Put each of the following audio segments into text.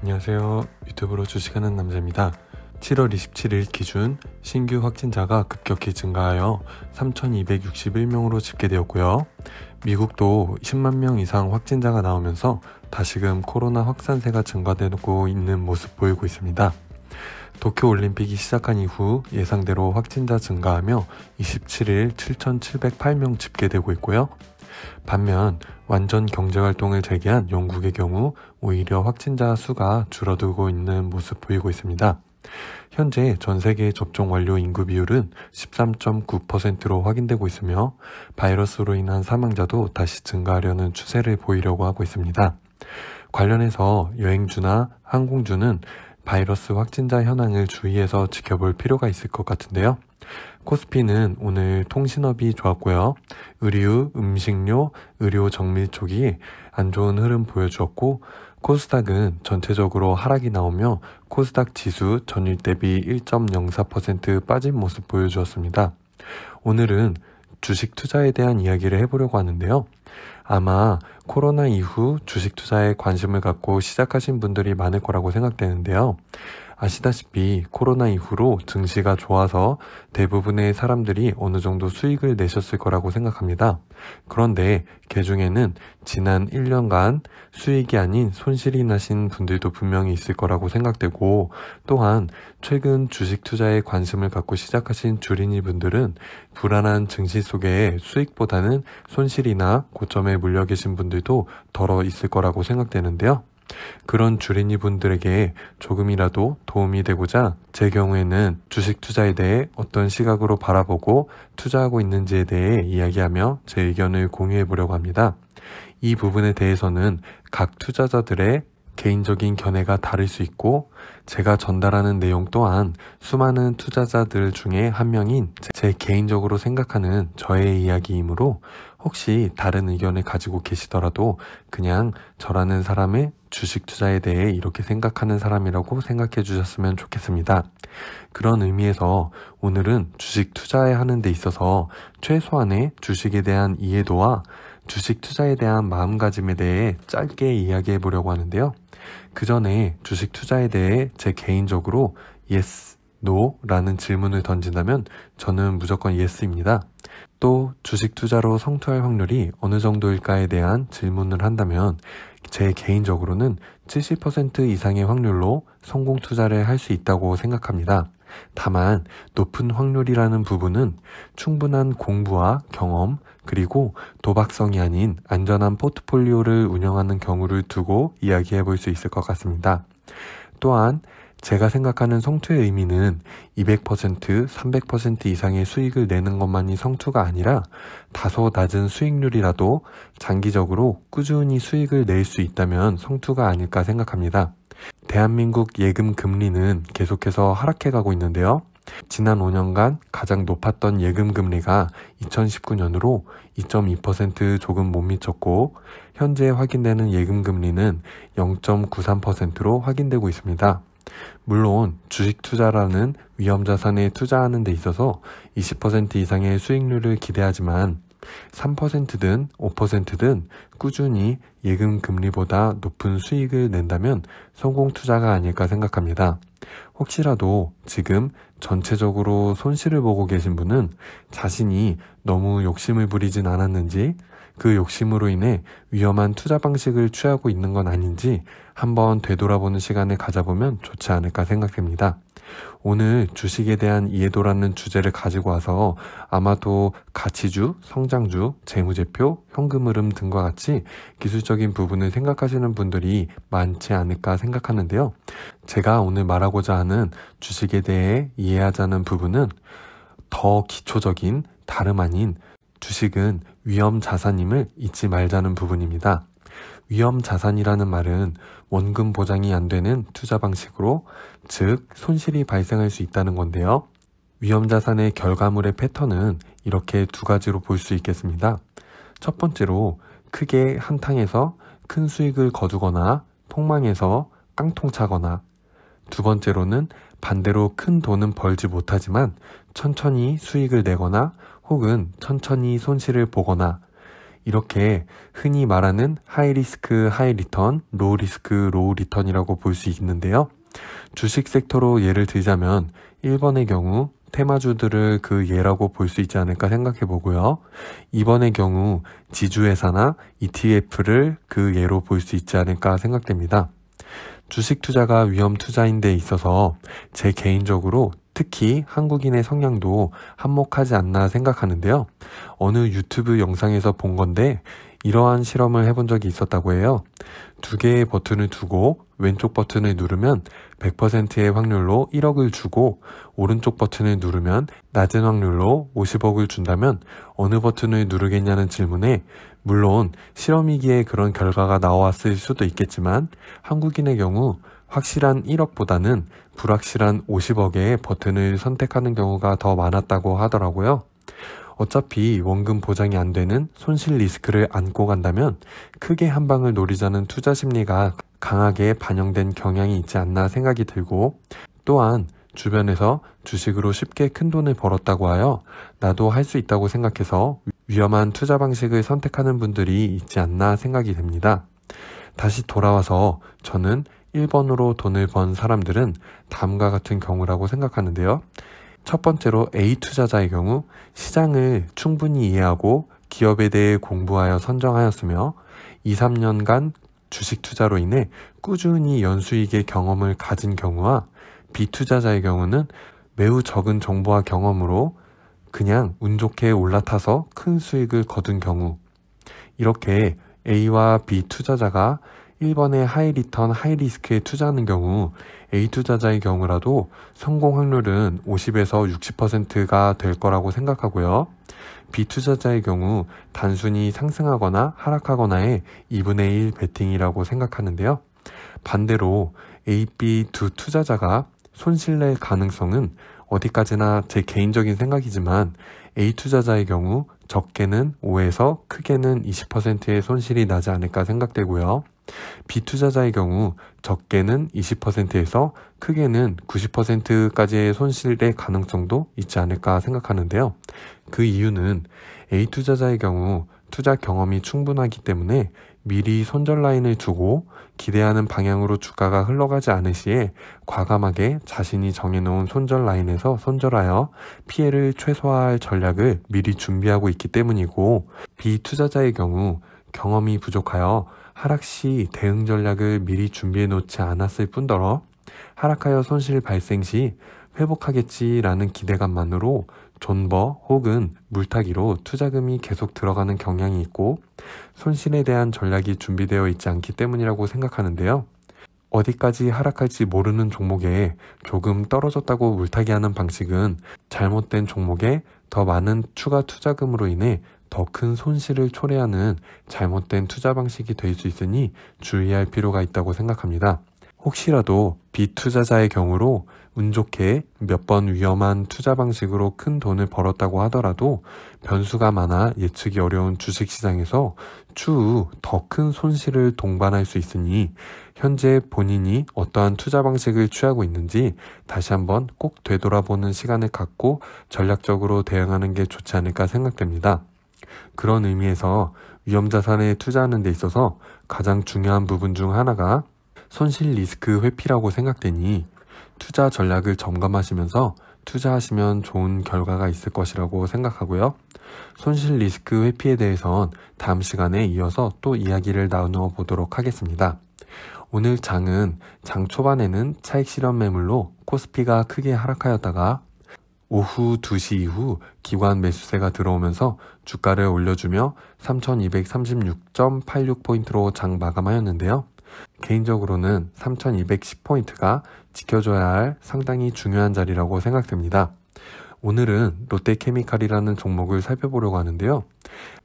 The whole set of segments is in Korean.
안녕하세요. 유튜브로 주식하는 남자입니다. 7월 27일 기준 신규 확진자가 급격히 증가하여 3,261명으로 집계되었고요. 미국도 10만 명 이상 확진자가 나오면서 다시금 코로나 확산세가 증가되고 있는 모습 보이고 있습니다. 도쿄올림픽이 시작한 이후 예상대로 확진자 증가하며 27일 7,708명 집계되고 있고요. 반면 완전 경제활동을 재개한 영국의 경우 오히려 확진자 수가 줄어들고 있는 모습 보이고 있습니다. 현재 전세계 접종 완료 인구 비율은 13.9%로 확인되고 있으며 바이러스로 인한 사망자도 다시 증가하려는 추세를 보이려고 하고 있습니다. 관련해서 여행주나 항공주는 바이러스 확진자 현황을 주의해서 지켜볼 필요가 있을 것 같은데요. 코스피는 오늘 통신업이 좋았고요. 의류, 음식료, 의료 정밀 쪽이 안 좋은 흐름 보여주었고 코스닥은 전체적으로 하락이 나오며 코스닥 지수 전일 대비 1.04% 빠진 모습 보여주었습니다. 오늘은 주식 투자에 대한 이야기를 해보려고 하는데요. 아마 코로나 이후 주식 투자에 관심을 갖고 시작하신 분들이 많을 거라고 생각되는데요. 아시다시피 코로나 이후로 증시가 좋아서 대부분의 사람들이 어느 정도 수익을 내셨을 거라고 생각합니다. 그런데 그중에는 지난 1년간 수익이 아닌 손실이 나신 분들도 분명히 있을 거라고 생각되고, 또한 최근 주식 투자에 관심을 갖고 시작하신 주린이 분들은 불안한 증시 속에 수익보다는 손실이나 고점에 물려 계신 분들도 덜어 있을 거라고 생각되는데요. 그런 주린이 분들에게 조금이라도 도움이 되고자 제 경우에는 주식 투자에 대해 어떤 시각으로 바라보고 투자하고 있는지에 대해 이야기하며 제 의견을 공유해 보려고 합니다. 이 부분에 대해서는 각 투자자들의 개인적인 견해가 다를 수 있고 제가 전달하는 내용 또한 수많은 투자자들 중에 한 명인 제 개인적으로 생각하는 저의 이야기이므로 혹시 다른 의견을 가지고 계시더라도 그냥 저라는 사람의 주식 투자에 대해 이렇게 생각하는 사람이라고 생각해 주셨으면 좋겠습니다. 그런 의미에서 오늘은 주식 투자하는 데 있어서 최소한의 주식에 대한 이해도와 주식 투자에 대한 마음가짐에 대해 짧게 이야기해 보려고 하는데요. 그 전에 주식 투자에 대해 제 개인적으로 yes, no 라는 질문을 던진다면 저는 무조건 yes입니다. 또 주식 투자로 성투할 확률이 어느 정도일까에 대한 질문을 한다면 제 개인적으로는 70% 이상의 확률로 성공 투자를 할 수 있다고 생각합니다. 다만 높은 확률이라는 부분은 충분한 공부와 경험 그리고 도박성이 아닌 안전한 포트폴리오를 운영하는 경우를 두고 이야기해 볼 수 있을 것 같습니다. 또한 제가 생각하는 성투의 의미는 200%, 300% 이상의 수익을 내는 것만이 성투가 아니라 다소 낮은 수익률이라도 장기적으로 꾸준히 수익을 낼 수 있다면 성투가 아닐까 생각합니다. 대한민국 예금 금리는 계속해서 하락해 가고 있는데요. 지난 5년간 가장 높았던 예금 금리가 2019년으로 2.2% 조금 못 미쳤고 현재 확인되는 예금 금리는 0.93%로 확인되고 있습니다. 물론 주식 투자라는 위험자산에 투자하는 데 있어서 20% 이상의 수익률을 기대하지만 3%든 5%든 꾸준히 예금 금리보다 높은 수익을 낸다면 성공 투자가 아닐까 생각합니다. 혹시라도 지금 전체적으로 손실을 보고 계신 분은 자신이 너무 욕심을 부리진 않았는지 그 욕심으로 인해 위험한 투자 방식을 취하고 있는 건 아닌지 한번 되돌아보는 시간을 가져보면 좋지 않을까 생각됩니다. 오늘 주식에 대한 이해도라는 주제를 가지고 와서 아마도 가치주, 성장주, 재무제표, 현금 흐름 등과 같이 기술적인 부분을 생각하시는 분들이 많지 않을까 생각하는데요. 제가 오늘 말하고자 하는 주식에 대해 이해하자는 부분은 더 기초적인 다름 아닌 주식은 위험 자산임을 잊지 말자는 부분입니다. 위험 자산이라는 말은 원금 보장이 안 되는 투자 방식으로, 즉 손실이 발생할 수 있다는 건데요. 위험 자산의 결과물의 패턴은 이렇게 두 가지로 볼 수 있겠습니다. 첫 번째로 크게 한탕해서 큰 수익을 거두거나 폭망해서 깡통 차거나, 두 번째로는 반대로 큰 돈은 벌지 못하지만 천천히 수익을 내거나 혹은 천천히 손실을 보거나, 이렇게 흔히 말하는 하이 리스크 하이 리턴, 로우 리스크 로우 리턴이라고 볼 수 있는데요. 주식 섹터로 예를 들자면 1번의 경우 테마주들을 그 예라고 볼 수 있지 않을까 생각해 보고요. 2번의 경우 지주회사나 ETF를 그 예로 볼 수 있지 않을까 생각됩니다. 주식 투자가 위험 투자인 데 있어서 제 개인적으로 특히 한국인의 성향도 한몫하지 않나 생각하는데요. 어느 유튜브 영상에서 본 건데 이러한 실험을 해본 적이 있었다고 해요. 두 개의 버튼을 두고 왼쪽 버튼을 누르면 100%의 확률로 1억을 주고 오른쪽 버튼을 누르면 낮은 확률로 50억을 준다면 어느 버튼을 누르겠냐는 질문에 물론 실험이기에 그런 결과가 나왔을 수도 있겠지만 한국인의 경우 확실한 1억보다는 불확실한 50억의 버튼을 선택하는 경우가 더 많았다고 하더라고요. 어차피 원금 보장이 안 되는 손실 리스크를 안고 간다면 크게 한 방을 노리자는 투자 심리가 강하게 반영된 경향이 있지 않나 생각이 들고, 또한 주변에서 주식으로 쉽게 큰 돈을 벌었다고 하여 나도 할 수 있다고 생각해서 위험한 투자 방식을 선택하는 분들이 있지 않나 생각이 됩니다. 다시 돌아와서 저는 1번으로 돈을 번 사람들은 다음과 같은 경우라고 생각하는데요. 첫 번째로 A 투자자의 경우 시장을 충분히 이해하고 기업에 대해 공부하여 선정하였으며 2, 3년간 주식 투자로 인해 꾸준히 연수익의 경험을 가진 경우와 B 투자자의 경우는 매우 적은 정보와 경험으로 그냥 운 좋게 올라타서 큰 수익을 거둔 경우, 이렇게 A와 B 투자자가 1번의 하이 리턴 하이 리스크에 투자하는 경우 A 투자자의 경우라도 성공 확률은 50에서 60%가 될 거라고 생각하고요. B 투자자의 경우 단순히 상승하거나 하락하거나의 2분의 1 베팅이라고 생각하는데요. 반대로 A, B 두 투자자가 손실낼 가능성은 어디까지나 제 개인적인 생각이지만 A 투자자의 경우 적게는 5에서 크게는 20%의 손실이 나지 않을까 생각되고요. B 투자자의 경우 적게는 20%에서 크게는 90%까지의 손실의 가능성도 있지 않을까 생각하는데요. 그 이유는 A 투자자의 경우 투자 경험이 충분하기 때문에 미리 손절 라인을 두고 기대하는 방향으로 주가가 흘러가지 않을 시에 과감하게 자신이 정해놓은 손절 라인에서 손절하여 피해를 최소화할 전략을 미리 준비하고 있기 때문이고, B 투자자의 경우 경험이 부족하여 하락 시 대응 전략을 미리 준비해 놓지 않았을 뿐더러 하락하여 손실 발생 시 회복하겠지라는 기대감만으로 존버 혹은 물타기로 투자금이 계속 들어가는 경향이 있고 손실에 대한 전략이 준비되어 있지 않기 때문이라고 생각하는데요. 어디까지 하락할지 모르는 종목에 조금 떨어졌다고 물타기하는 방식은 잘못된 종목에 더 많은 추가 투자금으로 인해 더 큰 손실을 초래하는 잘못된 투자 방식이 될 수 있으니 주의할 필요가 있다고 생각합니다. 혹시라도 비투자자의 경우로 운 좋게 몇 번 위험한 투자 방식으로 큰 돈을 벌었다고 하더라도 변수가 많아 예측이 어려운 주식시장에서 추후 더 큰 손실을 동반할 수 있으니 현재 본인이 어떠한 투자 방식을 취하고 있는지 다시 한번 꼭 되돌아보는 시간을 갖고 전략적으로 대응하는 게 좋지 않을까 생각됩니다. 그런 의미에서 위험자산에 투자하는 데 있어서 가장 중요한 부분 중 하나가 손실 리스크 회피라고 생각되니 투자 전략을 점검하시면서 투자하시면 좋은 결과가 있을 것이라고 생각하고요. 손실 리스크 회피에 대해선 다음 시간에 이어서 또 이야기를 나누어 보도록 하겠습니다. 오늘 장은 장 초반에는 차익 실현 매물로 코스피가 크게 하락하였다가 오후 2시 이후 기관 매수세가 들어오면서 주가를 올려주며 3236.86포인트로 장 마감하였는데요. 개인적으로는 3210포인트가 지켜줘야 할 상당히 중요한 자리라고 생각됩니다. 오늘은 롯데케미칼이라는 종목을 살펴보려고 하는데요.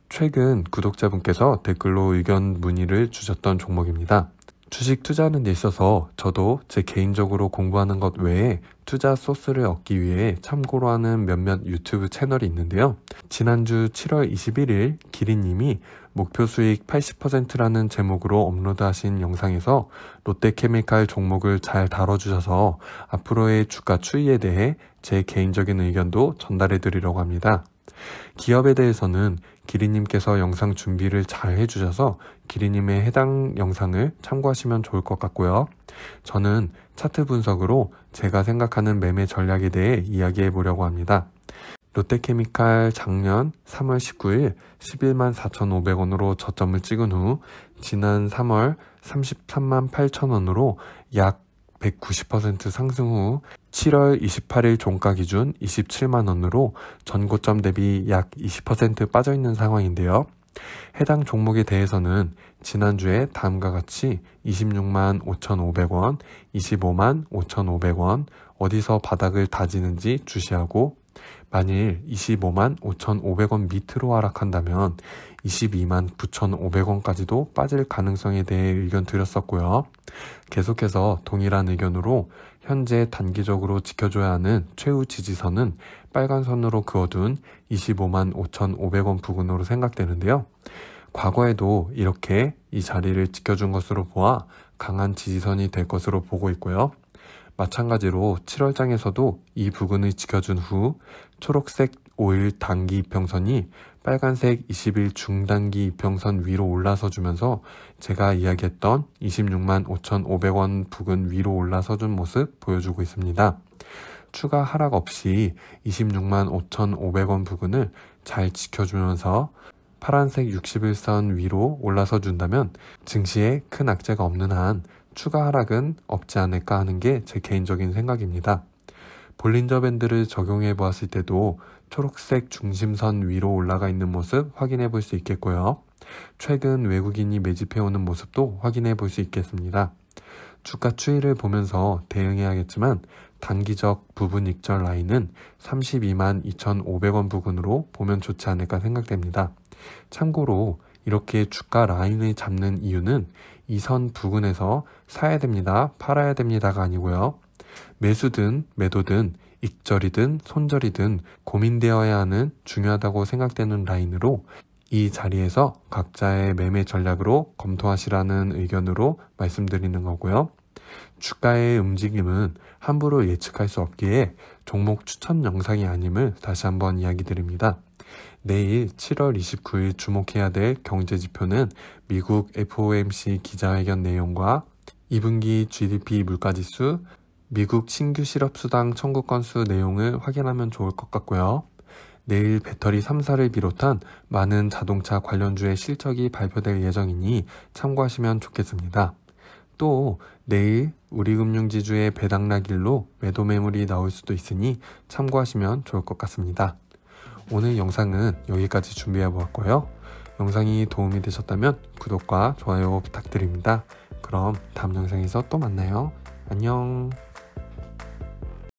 최근 구독자분께서 댓글로 의견 문의를 주셨던 종목입니다. 주식 투자하는 데 있어서 저도 제 개인적으로 공부하는 것 외에 투자 소스를 얻기 위해 참고로 하는 몇몇 유튜브 채널이 있는데요. 지난주 7월 21일 기린님이 목표 수익 80%라는 제목으로 업로드하신 영상에서 롯데케미칼 종목을 잘 다뤄주셔서 앞으로의 주가 추이에 대해 제 개인적인 의견도 전달해 드리려고 합니다. 기업에 대해서는 기리님께서 영상 준비를 잘 해주셔서 기리님의 해당 영상을 참고하시면 좋을 것 같고요. 저는 차트 분석으로 제가 생각하는 매매 전략에 대해 이야기해 보려고 합니다. 롯데케미칼 작년 3월 19일 11만 4,500원으로 저점을 찍은 후 지난 3월 33만 8천원으로 약 190% 상승 후 7월 28일 종가 기준 27만원으로 전고점 대비 약 20% 빠져있는 상황인데요. 해당 종목에 대해서는 지난주에 다음과 같이 26만 5,500원, 25만 5,500원 어디서 바닥을 다지는지 주시하고 만일 25만 5,500원 밑으로 하락한다면 22만 9,500원까지도 빠질 가능성에 대해 의견 드렸었고요. 계속해서 동일한 의견으로 현재 단기적으로 지켜줘야 하는 최후 지지선은 빨간 선으로 그어둔 25만 5,500원 부근으로 생각되는데요. 과거에도 이렇게 이 자리를 지켜준 것으로 보아 강한 지지선이 될 것으로 보고 있고요. 마찬가지로 7월장에서도 이 부근을 지켜준 후 초록색 5일 단기 이평선이 빨간색 20일 중단기 이평선 위로 올라서 주면서 제가 이야기했던 26만 5,500원 부근 위로 올라서 준 모습 보여주고 있습니다. 추가 하락 없이 26만 5,500원 부근을 잘 지켜주면서 파란색 60일선 위로 올라서 준다면 증시에 큰 악재가 없는 한 추가 하락은 없지 않을까 하는 게 제 개인적인 생각입니다. 볼린저 밴드를 적용해 보았을 때도 초록색 중심선 위로 올라가 있는 모습 확인해 볼 수 있겠고요. 최근 외국인이 매집해오는 모습도 확인해 볼 수 있겠습니다. 주가 추이를 보면서 대응해야겠지만 단기적 부분 익절 라인은 32만 2,500원 부근으로 보면 좋지 않을까 생각됩니다. 참고로 이렇게 주가 라인을 잡는 이유는 이 선 부근에서 사야 됩니다, 팔아야 됩니다가 아니고요. 매수든 매도든 익절이든 손절이든 고민되어야 하는 중요하다고 생각되는 라인으로 이 자리에서 각자의 매매 전략으로 검토하시라는 의견으로 말씀드리는 거고요. 주가의 움직임은 함부로 예측할 수 없기에 종목 추천 영상이 아님을 다시 한번 이야기 드립니다. 내일 7월 29일 주목해야 될 경제지표는 미국 FOMC 기자회견 내용과 2분기 GDP 물가지수, 미국 신규 실업수당 청구 건수 내용을 확인하면 좋을 것 같고요. 내일 배터리 3사를 비롯한 많은 자동차 관련주의 실적이 발표될 예정이니 참고하시면 좋겠습니다. 또 내일 우리금융지주의 배당락일로 매도 매물이 나올 수도 있으니 참고하시면 좋을 것 같습니다. 오늘 영상은 여기까지 준비해 보았고요. 영상이 도움이 되셨다면 구독과 좋아요 부탁드립니다. 그럼 다음 영상에서 또 만나요. 안녕.